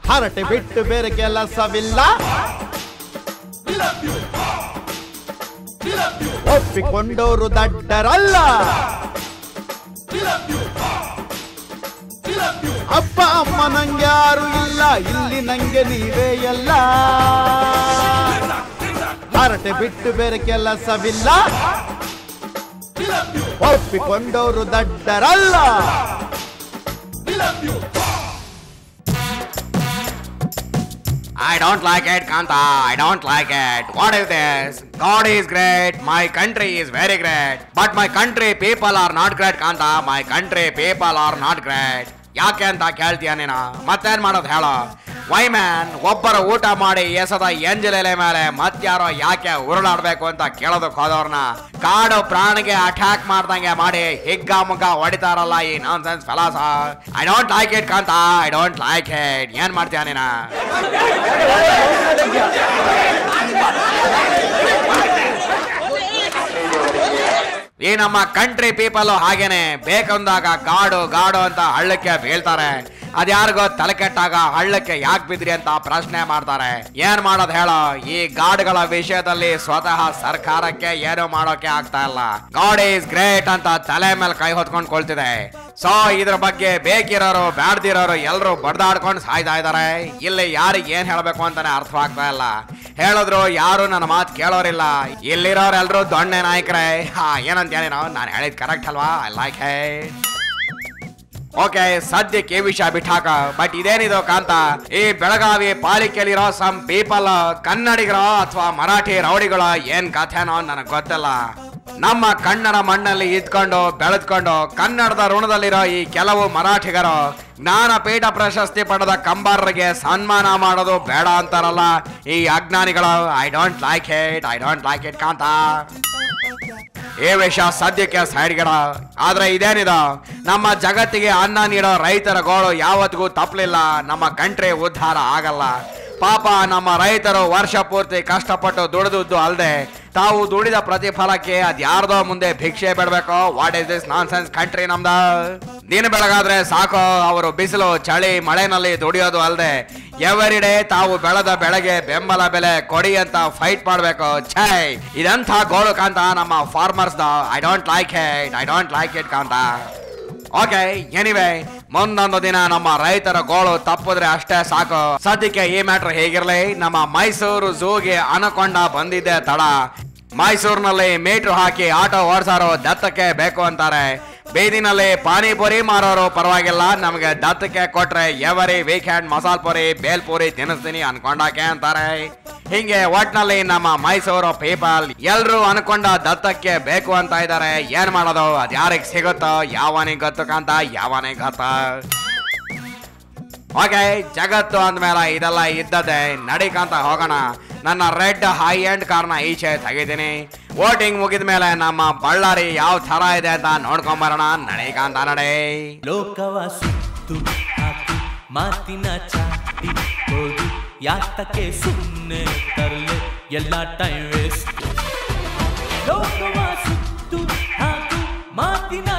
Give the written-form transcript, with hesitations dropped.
ಹರಟೆ ಬಿಟ್ಟು ಬೇರೆ ಕೆಲಸವಿಲ್ಲ ಒಪ್ಪಿಕೊಂಡವರು ದಡ್ಡರಲ್ಲ ಅಪ್ಪ ಅಮ್ಮ ನಂಗೆ ಯಾರು ಇಲ್ಲ ಇಲ್ಲಿ ನಂಗೆ ನೀವೇ ಎಲ್ಲ ಹರಟೆ ಬಿಟ್ಟು ಬೇರೆ ಕೆಲಸವಿಲ್ಲ ಒಪ್ಪಿಕೊಂಡವರು ದಡ್ಡರಲ್ಲ I don't like it, Kanta. I don't like it. What is this? God is great. My country is very great. But my country people are not great, Kanta. My country people are not great. ಯಾಕೆ ಅಂತ ಕೇಳ್ತೀಯ ನೀನು ಮತ್ತೇನ್ ಮಾಡೋದು ಹೇಳೋ Y man ಒಬ್ಬರು ಊಟ ಮಾಡಿ ಎಸದ ಎಂಜಲೆಲೆ ಮೇಲೆ ಮತ್ಯಾರೋ ಯಾಕೆ ಉರುಳಾಡ್ಬೇಕು ಅಂತ ಕೇಳೋದಕ್ಕೆ ಹೋದವ್ರನ್ನ ಕಾಡು ಪ್ರಾಣಿಗೆ ಅಟ್ಯಾಕ್ ಮಾಡ್ದಂಗೆ ಮಾಡಿ ಹಿಗ್ಗ ಮುಗ್ಗ ಹೊಡಿತಾರಲ್ಲ ಈ ನಾನ್ ಸೆನ್ಸ್ ಫಲಾಸ ಐ ಡೋಂಟ್ ಲೈಕ್ ಇಟ್ ಕಾಂತ ಐ ಡೋಂಟ್ ಲೈಕ್ ಇಟ್ ಏನ್ ಮಾಡ್ತೀಯ ನೀನ ಈ ನಮ್ಮ ಕಂಟ್ರಿ ಪೀಪಲ್ ಹಾಗೇನೆ ಬೇಕಂದಾಗ ಗಾಡು ಗಾಡು ಅಂತ ಹಳ್ಳಕ್ಕೆ ಬೀಳ್ತಾರೆ ಅದ್ಯಾರಿಗೋ ತಲೆ ಕೆಟ್ಟಾಗ ಹಳ್ಳಕ್ಕೆ ಯಾಕೆ ಬಿದ್ರಿ ಅಂತ ಪ್ರಶ್ನೆ ಮಾಡ್ತಾರೆ ಏನ್ ಮಾಡೋದ್ ಹೇಳೋ ಈ ಗಾಡ್ಗಳ ವಿಷಯದಲ್ಲಿ ಸ್ವತಃ ಸರ್ಕಾರಕ್ಕೆ ಏನು ಮಾಡೋಕೆ ಆಗ್ತಾ ಇಲ್ಲ ಗಾಡ್ ಈಸ್ ಗ್ರೇಟ್ ಅಂತ ತಲೆ ಮೇಲೆ ಕೈ ಹೊತ್ಕೊಂಡ್ ಕೊಳ್ತಿದೆ ಸೊ ಇದ್ರ ಬಗ್ಗೆ ಬೇಕಿರೋರು ಬ್ಯಾಡ್ದಿರೋರು ಎಲ್ರು ಬಡ್ದಾಡ್ಕೊಂಡು ಸಾಯ್ತಾ ಇದಾರೆ ಇಲ್ಲಿ ಯಾರಿಗೆ ಏನ್ ಹೇಳ್ಬೇಕು ಅಂತಾನೆ ಅರ್ಥವಾಗ್ತಾ ಇಲ್ಲ ಹೇಳಿದ್ರು ಯಾರು ನನ್ನ ಮಾತು ಕೇಳೋರಿಲ್ಲ ಇಲ್ಲಿರೋರೆಲ್ರು ದೊಣ್ಣೆ ನಾಯಕರೇ ಏನಂತೇನೇನೋ ನಾನು ಹೇಳಿದ್ ಕರೆಕ್ಟ್ ಅಲ್ವಾ ಐ ಲೈಕ್ ಹೇ ಓಕೆ ಸದ್ಯಕ್ಕೆ ಈ ವಿಷಯ ಬಿಟ್ಟಾಕ ಬಟ್ ಇದೇನಿದು ಕಾಂತ ಈ ಬೆಳಗಾವಿ ಪಾಲಿಕೆಯಲ್ಲಿರೋ ಸಮ್ ಪೀಪಲ್ ಕನ್ನಡಿಗರೋ ಅಥವಾ ಮರಾಠಿ ರೌಡಿಗಳು ಏನ್ ಕಥೆನೋ ನನಗ್ ಗೊತ್ತಿಲ್ಲ ನಮ್ಮ ಕನ್ನಡ ಮಣ್ಣಲ್ಲಿ ಇದ್ಕೊಂಡು ಬೆಳೆದ್ಕೊಂಡು ಕನ್ನಡದ ಋಣದಲ್ಲಿರೋ ಈ ಕೆಲವು ಮರಾಠಿಗರು ಜ್ಞಾನಪೀಠ ಪ್ರಶಸ್ತಿ ಪಡೆದ ಕಂಬಾರರಿಗೆ ಸನ್ಮಾನ ಮಾಡೋದು ಬೇಡ ಅಂತಾರಲ್ಲ ಈ ಅಜ್ಞಾನಿಗಳು ಐ ಡೋಂಟ್ ಲೈಕ್ ಇಟ್ ಕಾಂತ ಈ ವಿಷಯ ಸದ್ಯಕ್ಕೆ ಸೈಡ್ ಗಿಡ ಆದ್ರೆ ಇದೇನಿದು ನಮ್ಮ ಜಗತ್ತಿಗೆ ಅನ್ನ ನೀಡೋ ರೈತರ ಗೋಳು ಯಾವತ್ತಿಗೂ ತಪ್ಪಲಿಲ್ಲ ನಮ್ಮ ಕಂಟ್ರಿ ಉದ್ಧಾರ ಆಗಲ್ಲ ಪಾಪ ನಮ್ಮ ರೈತರು ವರ್ಷ ಪೂರ್ತಿ ಕಷ್ಟಪಟ್ಟು ದುಡಿದುದ್ದು ಅಲ್ಲದೆ ತಾವು ದುಡಿದ ಪ್ರತಿಫಲಕ್ಕೆ ಅದ್ ಯಾರ್ದೋ ಮುಂದೆ ಭಿಕ್ಷೆ ಬಿಡ್ಬೇಕು what is this non sense country ನಮ್ದ ದಿನ ಬೆಳಗಾದ್ರೆ ಸಾಕು ಅವರು ಬಿಸಿಲು ಚಳಿ ಮಳೆನಲ್ಲಿ ದುಡಿಯೋದು ಅಲ್ಲದೆ ಎವರಿ ಡೇ ತಾವು ಬೆಳೆದ ಬೆಳೆಗೆ ಬೆಂಬಲ ಬೆಲೆ ಕೊಡಿ ಅಂತ ಫೈಟ್ ಮಾಡ್ಬೇಕು ಛೈ ಇದಂಥ ಗೋಳು ಕಾಂತ ನಮ್ಮ farmers I don't like it ಕಾಂತ ಓಕೆ ಎನಿವೆ ಮುಂದೊಂದು ದಿನ ನಮ್ಮ ರೈತರ ಗೋಳು ತಪ್ಪಿದ್ರೆ ಅಷ್ಟೇ ಸಾಕು ಸದ್ಯಕ್ಕೆ ಈ ಮ್ಯಾಟ್ರ್ ಹೇಗಿರ್ಲಿ ನಮ್ಮ ಮೈಸೂರು ಝೂಗೆ ಅನಕೊಂಡ ಬಂದಿದ್ದೆ ತಡ ಮೈಸೂರಿನಲ್ಲಿ ಮೀಟ್ರು ಹಾಕಿ ಆಟೋ ಓಡಿಸೋರು ದತ್ತಕ್ಕೆ ಬೇಕು ಅಂತಾರೆ ಬೀದಿನಲ್ಲಿ ಪಾನಿಪುರಿ ಮಾರೋರು ಪರವಾಗಿಲ್ಲ ನಮಗೆ ದತ್ತಕ್ಕೆ ಕೊಟ್ರೆ ಎವರಿ ವೀಕೆಂಡ್ ಮಸಾಲ್ ಪುರಿ ಬೇಲ್ಪುರಿ ತಿನ್ನಿಸ್ತೀನಿ ಅನ್ಕೊಂಡಾಕೆ ಅಂತಾರೆ ಹಿಂಗೆ ಒಟ್ನಲ್ಲಿ ನಮ್ಮ ಮೈಸೂರು ಪೀಪಲ್ ಎಲ್ರು ಅನ್ಕೊಂಡ ದತ್ತಕ್ಕೆ ಬೇಕು ಅಂತ ಇದಾರೆ ಏನ್ ಮಾಡೋದು ಅದ್ ಯಾರಿಗ್ ಸಿಗುತ್ತೋ ಯಾವನಿಗೆ ಗೊತ್ತು ಕಾಂತ ಯಾವನಿಗೆ ಗೊತ್ತ ಓಕೆ ಜಗತ್ತು ಅಂದ್ಮೇಲೆ ಇದೆಲ್ಲ ಇದ್ದದೆ ನಡಿಕಂತ ಹೋಗೋಣ ನನ್ನ ರೆಡ್ ಹೈ ಎಂಡ್ ಕಾರ್ನ ಈಚೆ ತೆಗಿತೀನಿ ವೋಟಿಂಗ್ ಮುಗಿದ ಮೇಲೆ ನಮ್ಮ ಬಳ್ಳಾರಿ ಯಾವ ತರ ಇದೆ ಅಂತ ನೋಡ್ಕೊಂಬರೋಣ ನಡಿಕಂತ ನಡೆ ಲೋಕವ ಸುತ್ತು ಹಾಕಿ ಮಾತಿನ ಚಾಟಿ ಹೋಗಿ ಯಾತಕ್ಕೆ ಸುಮ್ಮನೆ ತರಲೆ ಎಲ್ಲ ಟೈಮ್ ವೇಸ್ಟ್ ಲೋಕವ ಸುತ್ತು ಹಾಕಿ ಮಾತಿನ